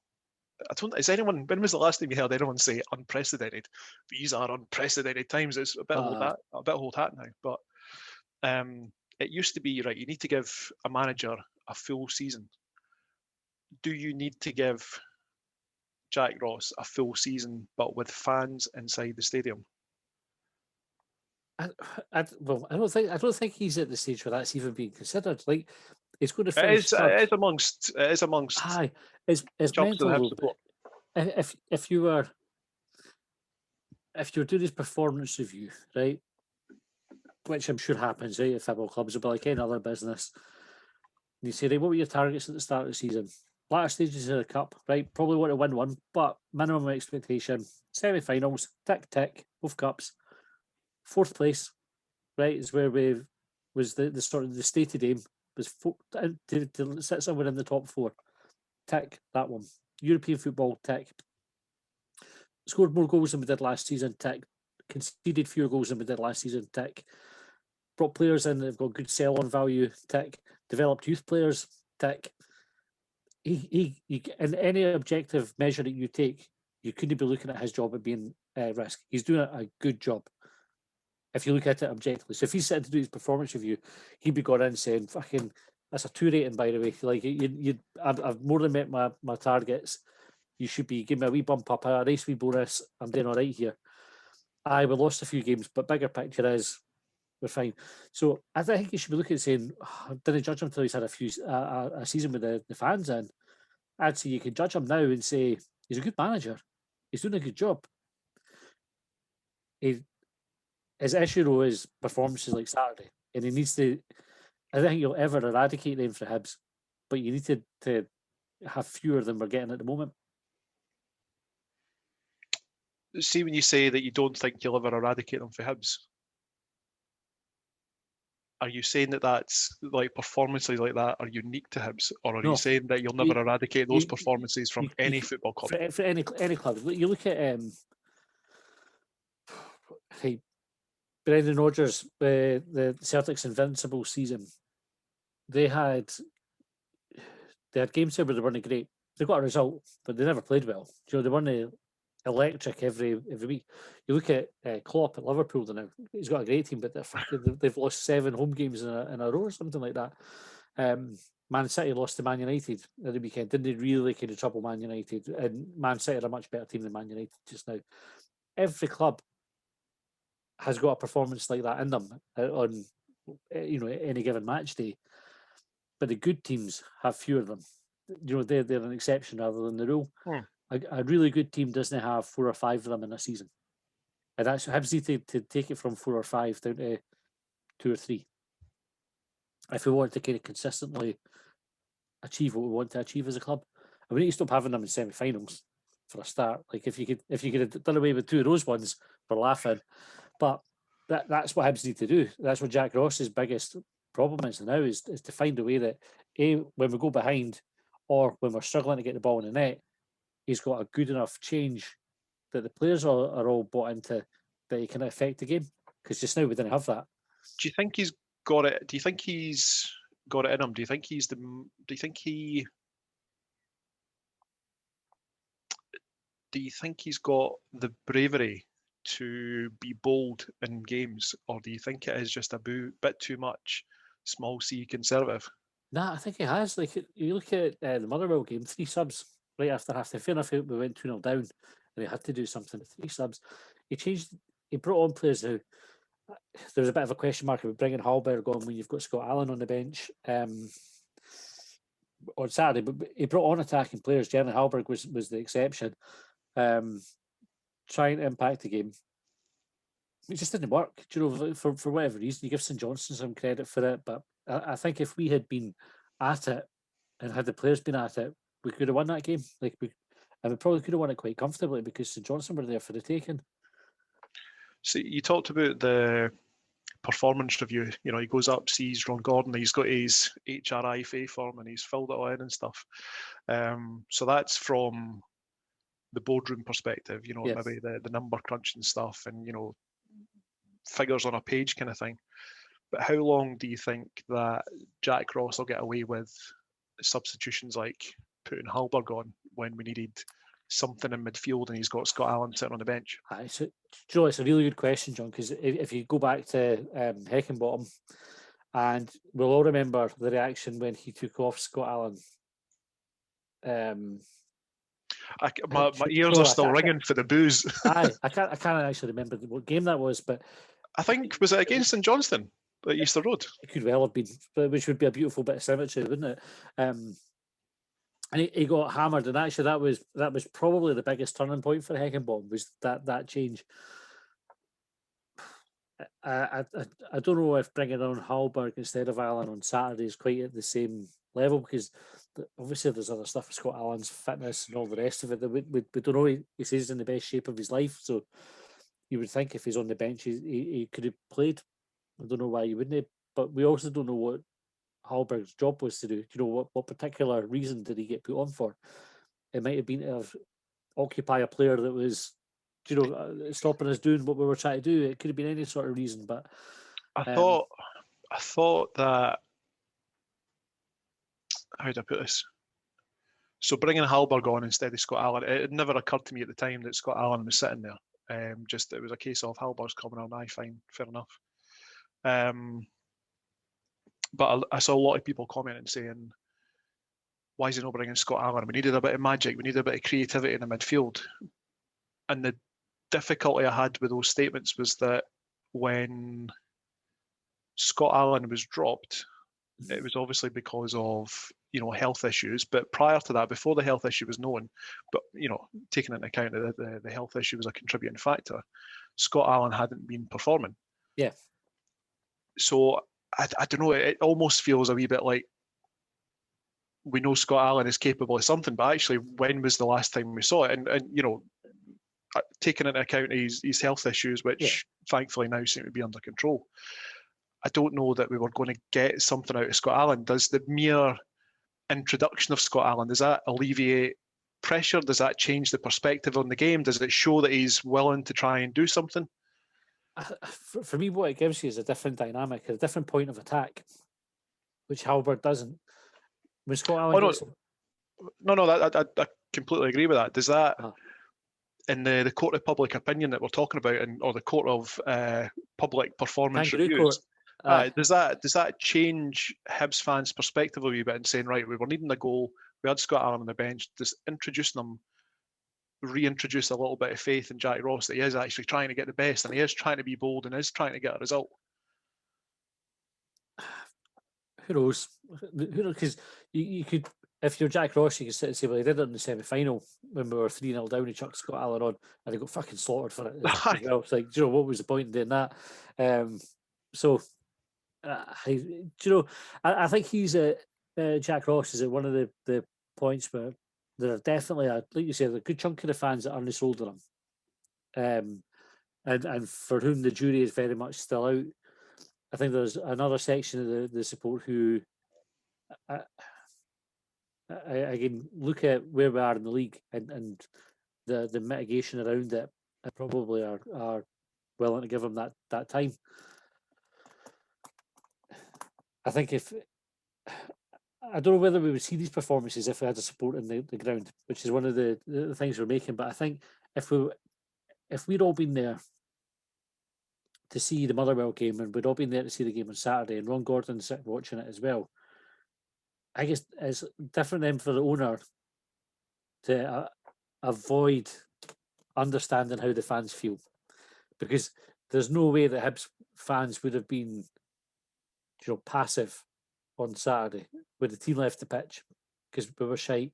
when was the last time you heard anyone say unprecedented? These are unprecedented times. It's a bit old hat now. But it used to be, right, you need to give a manager a full season. Do you need to give Jack Ross a full season, but with fans inside the stadium? I don't think he's at the stage where that's even being considered. Like, it's going to finish. It is amongst. Aye, it's mental. If you were doing his performance review, right, which I'm sure happens, right, at football clubs, it'll be like any other business. And you say, right, what were your targets at the start of the season? Latter stages of the cup, right? Probably want to win one, but minimum expectation. Semi-finals, tick, both cups. Fourth place, right, is where was the sort of the stated aim was to sit somewhere in the top four. Tick, that one. European football, tick. Scored more goals than we did last season, tick. Conceded fewer goals than we did last season, tick. Brought players in that have got good sell-on value, tick. Developed youth players, tick. He in any objective measure that you take, you couldn't be looking at his job at being risk. He's doing a good job if you look at it objectively. So if he's sitting to do his performance review, he'd be going in saying, "Fucking, that's a 2 rating, by the way. Like, I've more than met my targets. You should be giving me a wee bump up, a nice wee bonus. I'm doing all right here." we lost a few games, but bigger picture is we're fine. So I think you should be looking at saying, didn't judge him until he's had a season with the fans in. I'd say you can judge him now and say he's a good manager. He's doing a good job. His issue though is performances like Saturday, and he needs to. I don't think you'll ever eradicate them for Hibs, but you need to have fewer than we're getting at the moment. See, when you say that you don't think you'll ever eradicate them for Hibs, are you saying that that's like performances like that are unique to Hibs, or are you saying that you'll never eradicate those performances from any football club? For any club, you look at Brendan Rodgers, the Celtic's invincible season. They had games there where they weren't great. They got a result, but they never played well. They weren't electric every week. You look at Klopp at Liverpool now. He's got a great team, but they've lost 7 home games in a row or something like that. Man City lost to Man United at the weekend. Didn't they really kind of trouble Man United? And Man City are a much better team than Man United just now. Every club has got a performance like that in them on any given match day. But the good teams have fewer of them. They're an exception rather than the rule. A really good team doesn't have 4 or 5 of them in a season. And that's Hibs need to take it from 4 or 5 down to 2 or 3. If we want to kind of consistently achieve what we want to achieve as a club. And we need to stop having them in semi-finals for a start. Like if you could have done away with 2 of those ones, we're laughing. But that's what Hibs need to do. That's what Jack Ross's biggest problem is now is to find a way that when we go behind or when we're struggling to get the ball in the net, he's got a good enough change that the players are all bought into that he can affect the game. Because just now we didn't have that. Do you think he's got it? Do you think he's got it in him? Do you think he's got the bravery to be bold in games, or do you think it is just a bit too much small C conservative? Nah, I think he has. Like you look at the Motherwell game, 3 subs right after half time. Fair enough, we went 2-0 down, and he had to do something. 3 subs. He brought on players who there was a bit of a question mark about bringing Hallberg on when you've got Scott Allan on the bench on Saturday, but he brought on attacking players. Generally, Hallberg was the exception, trying to impact the game. It just didn't work. For whatever reason, you give St Johnstone some credit for it, but I think if we had been at it and had the players been at it, we could have won that game. And we probably could have won it quite comfortably because St Johnstone were there for the taking. So you talked about the performance review. He goes up, sees Ron Gordon, he's got his HRIFA form and he's filled it all in and stuff. So that's from the boardroom perspective, yes. Maybe the number crunching stuff and, figures on a page kind of thing. But how long do you think that Jack Ross will get away with substitutions like putting Hallberg on when we needed something in midfield and he's got Scott Allan sitting on the bench? So, Joe, it's a really good question, John, because if you go back to Heckingbottom, and we'll all remember the reaction when he took off Scott Allan. My ears are still ringing for the boos. I can't actually remember what game that was, but I think, was it against St Johnstone at Easter Road? It could well have been, which would be a beautiful bit of symmetry, wouldn't it? And he got hammered, and actually that was probably the biggest turning point for Heckingbottom, was that change. I don't know if bringing on Hallberg instead of Allan on Saturday is quite at the same level, because obviously there's other stuff with Scott Allan's fitness and all the rest of it that we don't know. He says he's in the best shape of his life, so you would think if he's on the bench he could have played. I don't know why you wouldn't have, but we also don't know what Hallberg's job was to do. What particular reason did he get put on for? It might have been to occupy a player that was stopping us doing what we were trying to do. It could have been any sort of reason, but I thought that, how do I put this? So bringing Hallberg on instead of Scott Allan, it never occurred to me at the time that Scott Allan was sitting there. Just it was a case of Hallberg's coming on. Fine, fair enough. But I saw a lot of people commenting saying, why is he not bringing Scott Allan? We needed a bit of magic. We needed a bit of creativity in the midfield. And difficulty I had with those statements was that when Scott Allan was dropped, it was obviously because of health issues. But prior to that, before the health issue was known, but taking into account that the health issue was a contributing factor, Scott Allan hadn't been performing. Yeah. So I don't know. It almost feels a wee bit like we know Scott Allan is capable of something, but actually, when was the last time we saw it? And taking into account his health issues, which thankfully now seem to be under control, I don't know that we were going to get something out of Scott Allan. Does the mere introduction of Scott Allan, does that alleviate pressure? Does that change the perspective on the game? Does it show that he's willing to try and do something? For me, what it gives you is a different dynamic, a different point of attack, which Halbert doesn't. When Scott Allan I completely agree with that. Does that, in the court of public opinion that we're talking about, or the court of public performance reviews, does that change Hibs fans' perspective a wee bit and saying, right, we were needing a goal, we had Scott Allan on the bench, just introducing him, reintroduce a little bit of faith in Jack Ross that he is actually trying to get the best and he is trying to be bold and is trying to get a result? Who knows? Because you could, if you're Jack Ross, you could sit and say, well, he did it in the semi-final when we were 3-0 down, he chucked Scott Allan on and he got fucking slaughtered for it as well. It's like, what was the point in doing that? I think he's Jack Ross is at one of the points where there are definitely, like you said, a good chunk of the fans that aren't sold on him, and for whom the jury is very much still out. I think there's another section of the support who, again, look at where we are in the league and the mitigation around it, and probably are willing to give him that time. I think I don't know whether we would see these performances if we had a support in the ground, which is one of the things we're making. But I think if we'd all been there to see the Motherwell game and we'd all been there to see the game on Saturday and Ron Gordon's watching it as well, I guess it's different then for the owner to avoid understanding how the fans feel, because there's no way that Hibs fans would have been passive on Saturday when the team left the pitch because we were shite.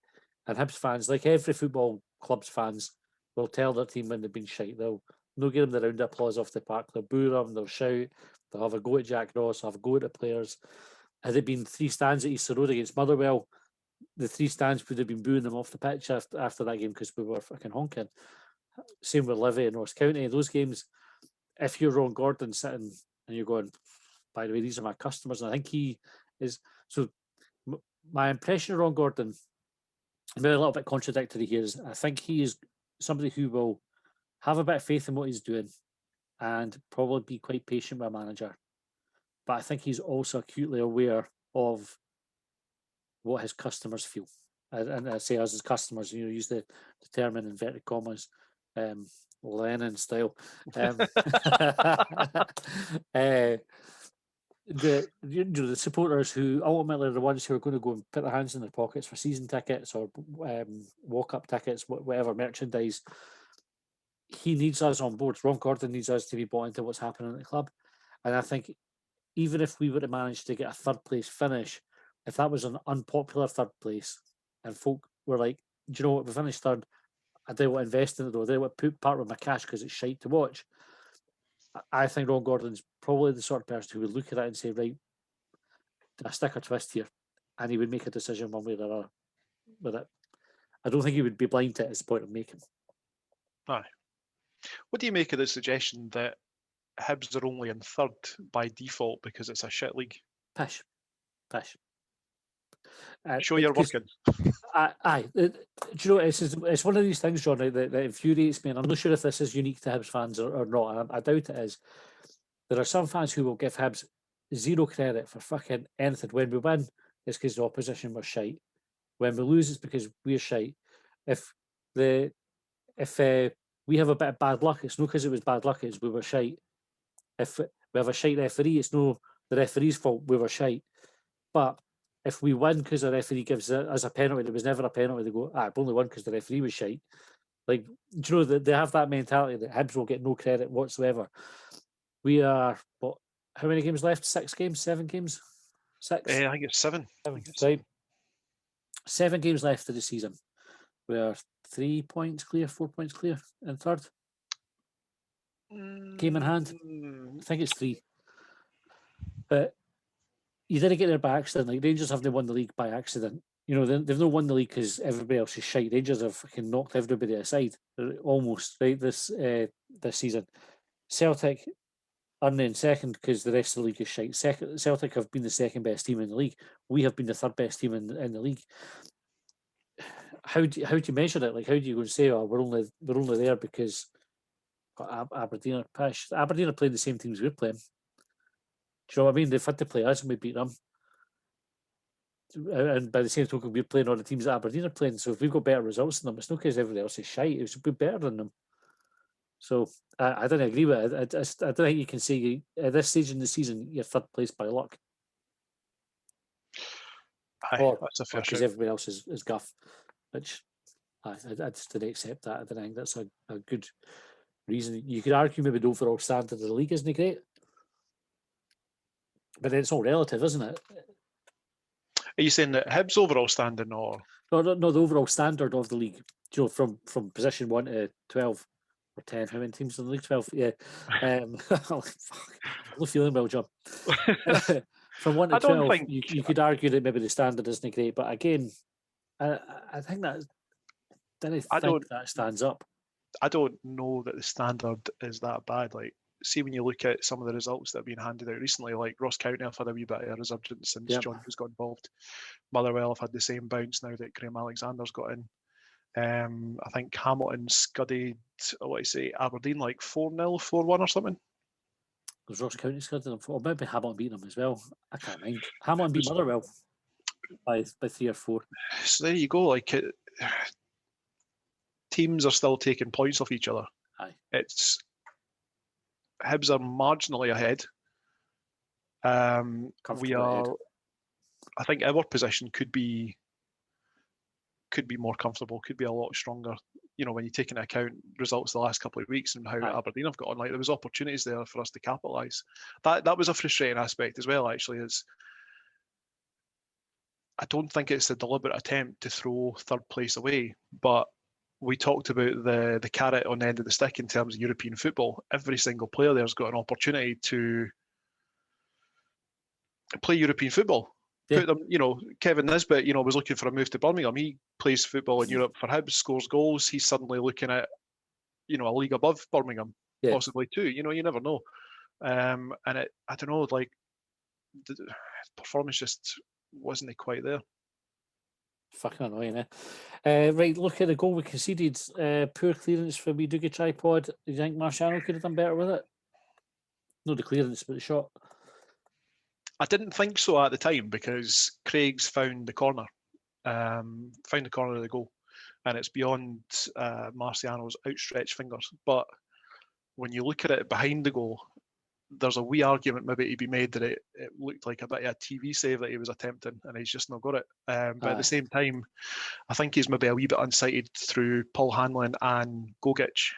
And Hibs fans, like every football club's fans, will tell their team when they've been shite. They'll give them the round of applause off the park. They'll boo them, they'll shout, they'll have a go at Jack Ross, have a go at the players. Had it been 3 stands at Easter Road against Motherwell, the 3 stands would have been booing them off the pitch after that game because we were fucking honking. Same with Livy and Ross County. Those games, if you're Ron Gordon sitting and you're going, by the way, these are my customers, and I think he is. So my impression of Ron Gordon, maybe a little bit contradictory here, is I think he is somebody who will have a bit of faith in what he's doing and probably be quite patient with a manager. But I think he's also acutely aware of what his customers feel. And I say as his customers, use the term in inverted commas, Lenin style. The supporters who ultimately are the ones who are going to go and put their hands in their pockets for season tickets or walk-up tickets, whatever merchandise. He needs us on board. Ron Gordon needs us to be bought into what's happening at the club. And I think even if we were to manage to get a 3rd place finish, if that was an unpopular 3rd place and folk were like, do you know what, we finished 3rd, I don't want to invest in it though, I don't want to put part of my cash because it's shite to watch. I think Ron Gordon's probably the sort of person who would look at it and say, right, a stick or twist here, and he would make a decision one way or another with it. I don't think he would be blind to it, is the point I'm making. Aye. What do you make of the suggestion that Hibs are only in 3rd by default because it's a shit league? Pish. Show your working. Aye. Do you know, it's one of these things, John, that infuriates me, and I'm not sure if this is unique to Hibs fans or not. I doubt it is. There are some fans who will give Hibs 0 credit for fucking anything. When we win, it's because the opposition was shite. When we lose, it's because we're shite. If we have a bit of bad luck, it's not because it was bad luck, it's we were shite. If we have a shite referee, it's no the referee's fault, we were shite. But if we win because the referee gives us a penalty, there was never a penalty, they go, we only won because the referee was shite. Like, do you know that they have that mentality that Hibs will get no credit whatsoever? We are, what, how many games left? 6 games? 7 games? 6? I think it's 7. Right. 7 games left of the season. We are 3 points clear, 4 points clear in third. Game in hand. I think it's 3. But you didn't get there by accident. Like, Rangers haven't won the league by accident. You know, they've not won the league because everybody else is shite. Rangers have fucking knocked everybody aside almost, right, this season. Celtic are in second because the rest of the league is shite. Celtic have been the second best team in the league. We have been the third best team in the league. How do you measure it? Like, how do you go and say, oh, we're only there because Aberdeen are pish? Aberdeen are playing the same teams we're playing. Do you know what I mean? They've had to play us and we beat them. And by the same token, we're playing all the teams that Aberdeen are playing. So if we've got better results than them, it's not because everybody else is shite. It's we're better than them. So I don't agree with it. I don't think you can say at this stage in the season you're third place by luck. Aye, that's a fair because everybody else is guff. Which I just didn't accept that. I don't think that's a good reason. You could argue maybe the overall standard of the league isn't great. But then it's all relative, isn't it? Are you saying that Hibs overall standing or? No, the overall standard of the league. You know, from position 1 to 12 or 10. How many teams in the league? 12. Yeah. I'm not feeling well, John. From 1 to 12, you could argue that maybe the standard isn't great, but again, I think that that stands up. I don't know that the standard is that bad. Like, see, when you look at some of the results that have been handed out recently, like Ross County have had a wee bit of a resurgence since John has got involved. Motherwell have had the same bounce now that Graham Alexander's got in. I think Hamilton scudded, Aberdeen like 4-0, 4-1 or something. Was Ross County scudded them? Or maybe Hamilton beat them as well. I can't mind. Hamilton beat Motherwell by 3 or 4. So there you go. Like, teams are still taking points off each other. Aye. It's Hibs are marginally ahead. We are ahead. I think our position could be more comfortable, could be a lot stronger. You know, when you take into account results the last couple of weeks and how Aberdeen have got on, like there was opportunities there for us to capitalise. That was a frustrating aspect as well, actually, is I don't think it's a deliberate attempt to throw third place away, but we talked about the carrot on the end of the stick in terms of European football. Every single player there's got an opportunity to play European football. Yeah. Put them, you know, Kevin Nisbet, you know, was looking for a move to Birmingham. He plays football in Europe for Hibs, scores goals. He's suddenly looking at, you know, a league above Birmingham, possibly too. You know, you never know. And I don't know, like the performance just wasn't quite there. Fucking annoying, eh? Right, look at the goal we conceded. Poor clearance from Dougie Tripod. Do you think Marciano could have done better with it? No, the clearance, but the shot. I didn't think so at the time because Craig's found the corner of the goal, and it's beyond Marciano's outstretched fingers. But when you look at it behind the goal, there's a wee argument maybe to be made that it looked like a bit of a TV save that he was attempting, and he's just not got it. But at the same time, I think he's maybe a wee bit unsighted through Paul Hanlon and Gogic.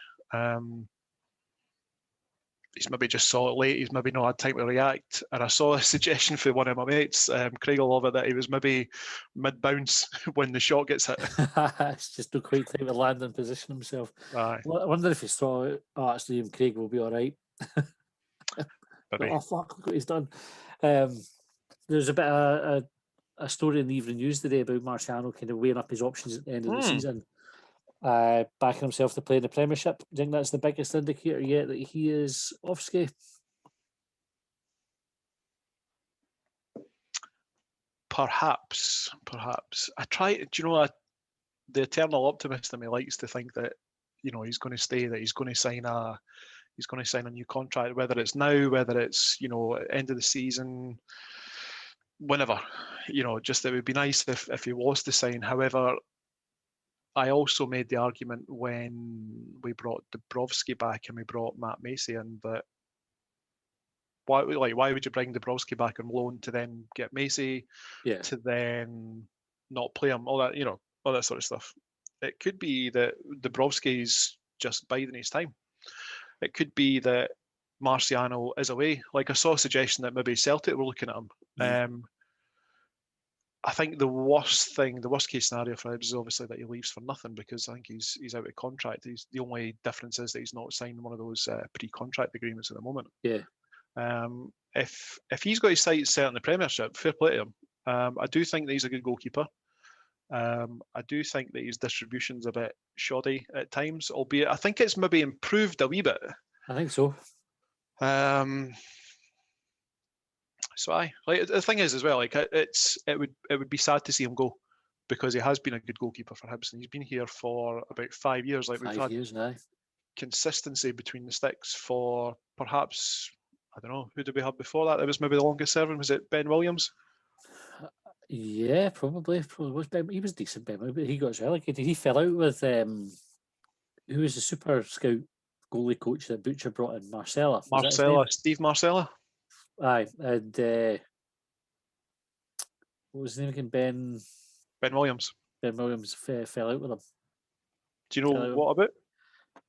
He's maybe just saw it late. He's maybe not had time to react. And I saw a suggestion for one of my mates, Craig will love it, that he was maybe mid-bounce when the shot gets hit. It's just not quite time to land and position himself. Aye. I wonder if he thought, oh, actually, Craig will be all right. Oh, fuck, look what he's done. There's a bit of a story in the Evening News today about Marciano kind of weighing up his options at the end of the season. Backing himself to play in the Premiership. Do you think that's the biggest indicator yet that he is off ski? Perhaps. I try. Do you know, the eternal optimist in me likes to think that, you know, he's going to stay, that he's going to sign a new contract, whether it's now, whether it's, you know, end of the season, whenever. You know, just it would be nice if he was to sign. However, I also made the argument when we brought Dubrovsky back and we brought Matt Macy in that why would you bring Dubrovsky back on loan to then get Macy to then not play him, all that sort of stuff. It could be that Dabrowski's just biding his time. It could be that Marciano is away. Like I saw a suggestion that maybe Celtic were looking at him. I think the worst case scenario for Hibs is obviously that he leaves for nothing, because I think he's out of contract. The only difference is that he's not signed one of those pre-contract agreements at the moment. Yeah. If he's got his sights set in the Premiership, fair play to him. I do think that he's a good goalkeeper. I do think that his distribution's a bit shoddy at times, albeit I think it's maybe improved a wee bit. I think so. So like the thing is as well, like it would be sad to see him go, because he has been a good goalkeeper for Hibs, and he's been here for about 5 years. Like we've had now. Consistency between the sticks for perhaps, I don't know, who did we have before that? It was maybe the longest serving. Was it Ben Williams? Yeah, probably was Ben. He was decent, Ben, but he got relegated. He fell out with who was the Super Scout goalie coach that Butcher brought in, Steve Marcella. Aye, and what was his name again? Ben Williams. Ben Williams fell out with him. Do you know what about?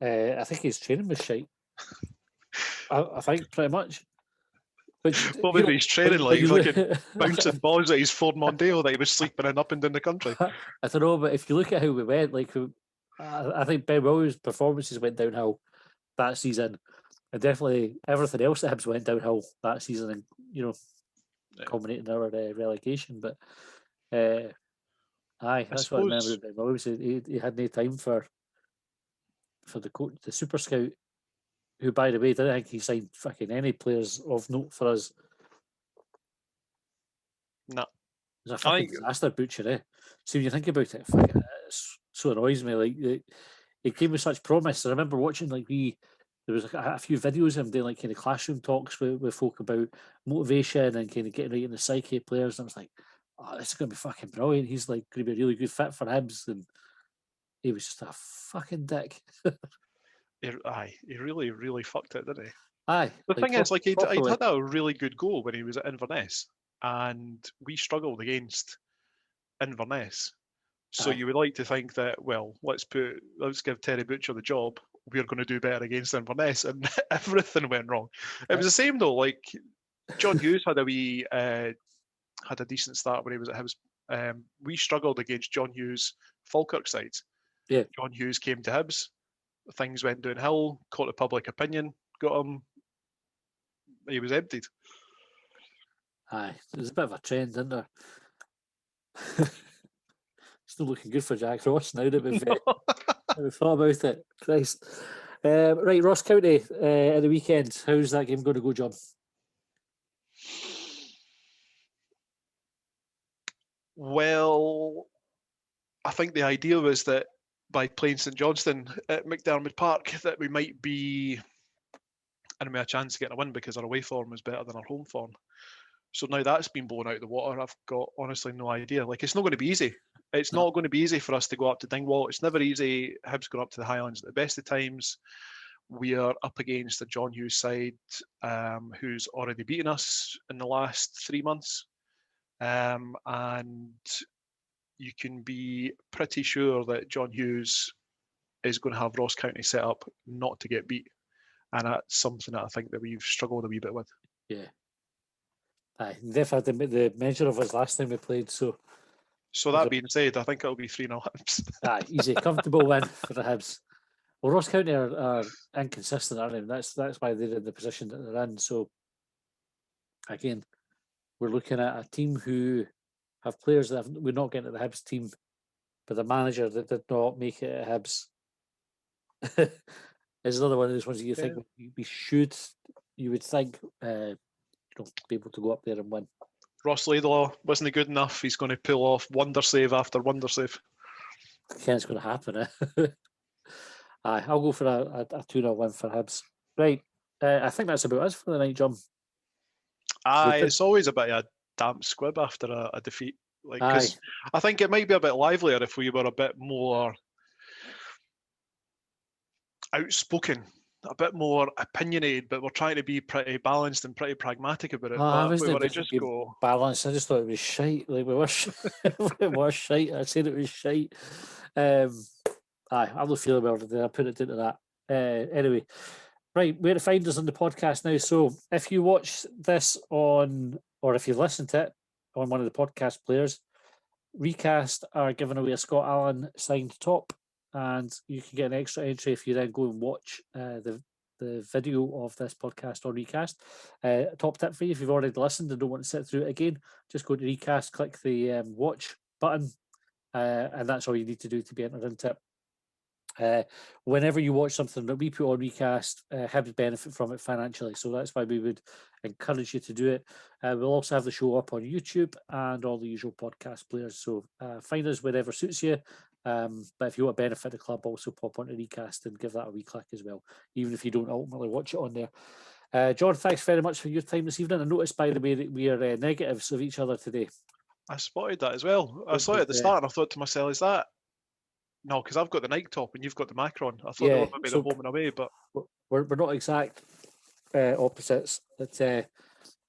I think his training was shite. I think pretty much. But, what maybe his training like? He's like bouncing balls at his Ford Mondeo that he was sleeping in up and down the country. I don't know, but if you look at how we went, like I think Ben Williams' performances went downhill that season, and definitely everything else at Hibs went downhill that season, and culminating in our relegation. But that's what I remember about Ben Williams. He had no time for the coach, the Super Scout, who, by the way, didn't think he signed fucking any players of note for us. No. It's a fucking disaster, Butcher, eh? See, when you think about it, fucking, it so annoys me. Like, it came with such promise. I remember watching, like, there was a few videos of him doing, like, kind of classroom talks with folk about motivation and kind of getting right in the psyche of players. And I was like, oh, this is going to be fucking brilliant. He's, like, going to be a really good fit for Hibs. And he was just a fucking dick. He really, really fucked it, didn't he? Aye. The thing is, like, he'd had a really good goal when he was at Inverness, and we struggled against Inverness. So you would like to think that, well, let's give Terry Butcher the job. We're going to do better against Inverness, and everything went wrong. It was the same though. Like John Hughes had a decent start when he was at Hibs. We struggled against John Hughes' Falkirk side. Yeah. John Hughes came to Hibs. Things went downhill, caught the public opinion, got him. He was emptied. Aye, there's a bit of a trend, isn't there? Still looking good for Jack Ross now that we've thought about it. Christ. Right, Ross County at the weekend. How's that game going to go, John? Well, I think the idea was that by playing St Johnstone at McDermott Park, that we might be and we had a chance to get a win because our away form was better than our home form. So now that's been blown out of the water. I've got honestly no idea. Like, it's not going to be easy. It's not going to be easy for us to go up to Dingwall. It's never easy. Hibs going up to the Highlands at the best of times. We are up against a John Hughes side who's already beaten us in the last 3 months. And you can be pretty sure that John Hughes is going to have Ross County set up not to get beat. And that's something that I think that we've struggled a wee bit with. Yeah. Aye, they've had the measure of us last time we played, so that being said, I think it'll be 3-0 Hibs. Aye, easy, comfortable win for the Hibs. Well, Ross County are inconsistent, aren't they? That's why they're in the position that they're in. So again, we're looking at a team who have players that we're not getting at the Hibs team, but the manager that did not make it at Hibs is another one of those ones that you think you would think be able to go up there and win. Ross Laidlaw wasn't good enough. He's going to pull off wonder save after wonder save. I think it's going to happen. Aye, I'll go for a 2-0 win for Hibs. Right, I think that's about us for the night, John. Aye, it's always a bit of a damp squib after a defeat. Like, 'cause I think it might be a bit livelier if we were a bit more outspoken, a bit more opinionated, but we're trying to be pretty balanced and pretty pragmatic about it. Balanced. I just thought it was shite. Like, we were shite. I said it was shite. Aye, I'm not feeling well today. I'll put it into that. Anyway, right, where to find us on the podcast now. So if you watch this on, or if you listen to it on one of the podcast players, Recast are giving away a Scott Allan signed top, and you can get an extra entry if you then go and watch the video of this podcast on Recast. Top tip for you, if you've already listened and don't want to sit through it again, just go to Recast, click the watch button, and that's all you need to do to be entered into it. Whenever you watch something that we put on Recast, Hibs benefit from it financially, so that's why we would encourage you to do it. We'll also have the show up on YouTube and all the usual podcast players, so find us wherever suits you. But if you want to benefit the club, also pop onto Recast and give that a wee click as well, even if you don't ultimately watch it on there. John, thanks very much for your time this evening. I noticed, by the way, that we are negatives of each other today. I spotted that as well. I saw it at the start and I thought to myself, is that... No, because I've got the Nike top and you've got the Macron. I thought they were maybe the home and away, but... We're not exact opposites. But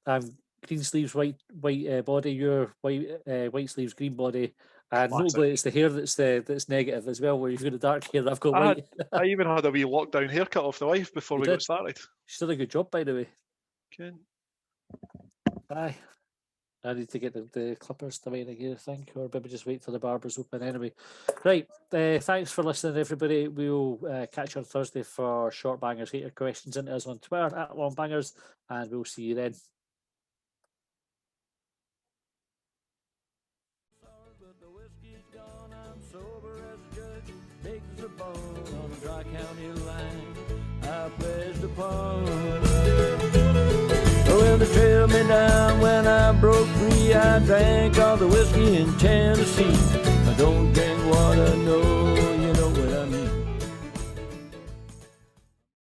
I'm green sleeves, white body, you're white sleeves, green body. And notably, it's the hair that's negative as well, where you've got the dark hair, I've got white. I even had a wee lockdown haircut off the wife before we got started. She's done a good job, by the way. Good. Aye. I need to get the clippers to mine again, I think, or maybe just wait till the barber's open anyway. Right, thanks for listening, everybody. We'll catch you on Thursday for Short Bangers. Get your questions into us on Twitter at Longbangers, and we'll see you then. But the whiskey's gone, I'm sober as a judge. Big as a bone on the dry county line. I pledged upon. Well, they trailed me down when I broke free. I drank all the whiskey in Tennessee.